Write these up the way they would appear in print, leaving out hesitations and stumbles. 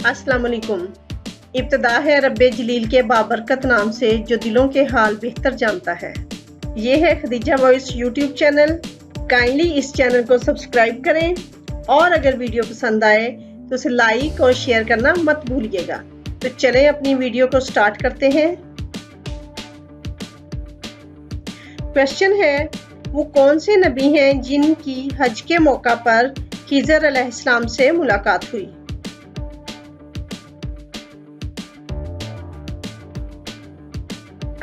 अस्सलाम वालेकुम। इब्तिदा है रब्बे जलील के बाबरकत नाम से जो दिलों के हाल बेहतर जानता है। ये है Khadija voice YouTube channel. Kindly इस चैनल को सब्सक्राइब करें और अगर वीडियो पसंद आए तो उसे लाइक और शेयर करना मत भूलिएगा। तो चलें अपनी वीडियो को स्टार्ट करते हैं। क्वेश्चन है, वो कौन से नबी हैं जिनकी हज के मौका पर खिज़र अलैहिस्सलाम से मुलाकात हुई?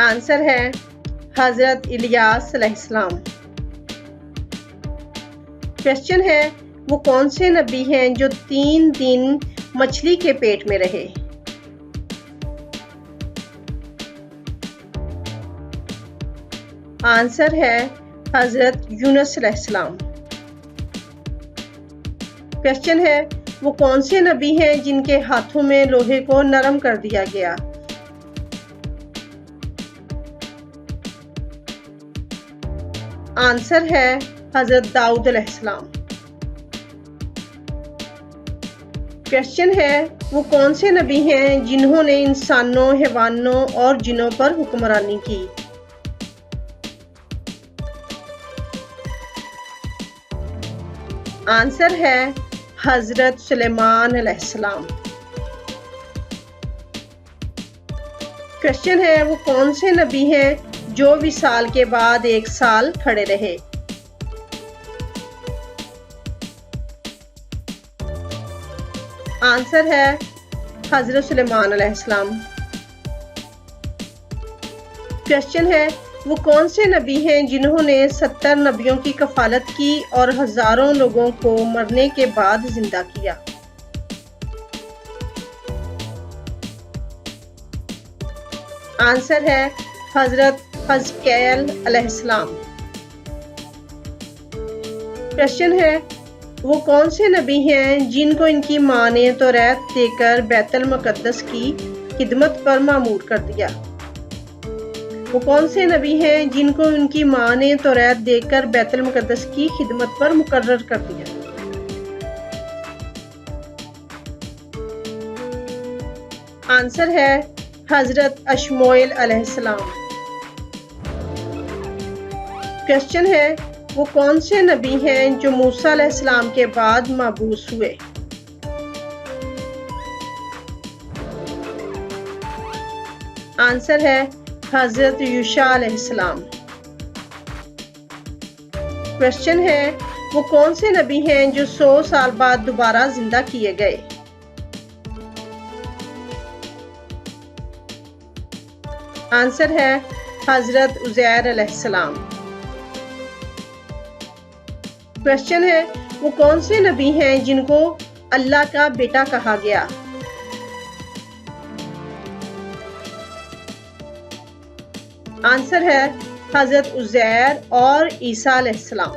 आंसर है हजरत इलियास अलैहिस्सलाम। क्वेश्चन है, वो कौन से नबी हैं जो 3 दिन मछली के पेट में रहे? आंसर है हजरत यूनुस अलैहिस्सलाम। क्वेश्चन है, वो कौन से नबी हैं जिनके हाथों में लोहे को नरम कर दिया गया? आंसर है हजरत दाऊद अलैहिस्सलाम। क्वेश्चन है, वो कौन से नबी हैं जिन्होंने इंसानों, हैवानों और जिनों पर हुक्मरानी की? आंसर है हजरत सुलेमान अलैहिस्सलाम। क्वेश्चन है, वो कौन से नबी हैं जो विसाल के बाद 1 साल खड़े रहे? आंसर है हजरत सुलेमान अलैहिस्सलाम। क्वेश्चन है, वो कौन से नबी हैं जिन्होंने 70 नबियों की कफालत की और हजारों लोगों को मरने के बाद जिंदा किया? आंसर है हजरत हज़क़ैल अलैहिस्सलाम। क्वेश्चन है, वो कौन से नबी हैं जिनको इनकी मां ने तौरात देकर बैतुल मुक़द्दस की खिदमत पर मामूर कर दिया? वो कौन से नबी हैं जिनको उनकी मां ने तौरात देकर बैतुल मुक़द्दस की खिदमत पर मुकर्रर कर दिया? आंसर है हजरत अशमोएल अलैहिस्सलाम। क्वेश्चन है, वो कौन से नबी हैं जो मूसा अलैहिस्सलाम के बाद मबूस हुए? आंसर है हजरत यूशा अलैहिस्सलाम। क्वेश्चन है, वो कौन से नबी हैं जो 100 साल बाद दोबारा जिंदा किए गए? आंसर है हजरत उज़ैर अलैहिस्सलाम। क्वेश्चन है, वो कौन से नबी हैं जिनको अल्लाह का बेटा कहा गया? आंसर है हजरत उज़ैर और ईसा अलैहिस्सलाम।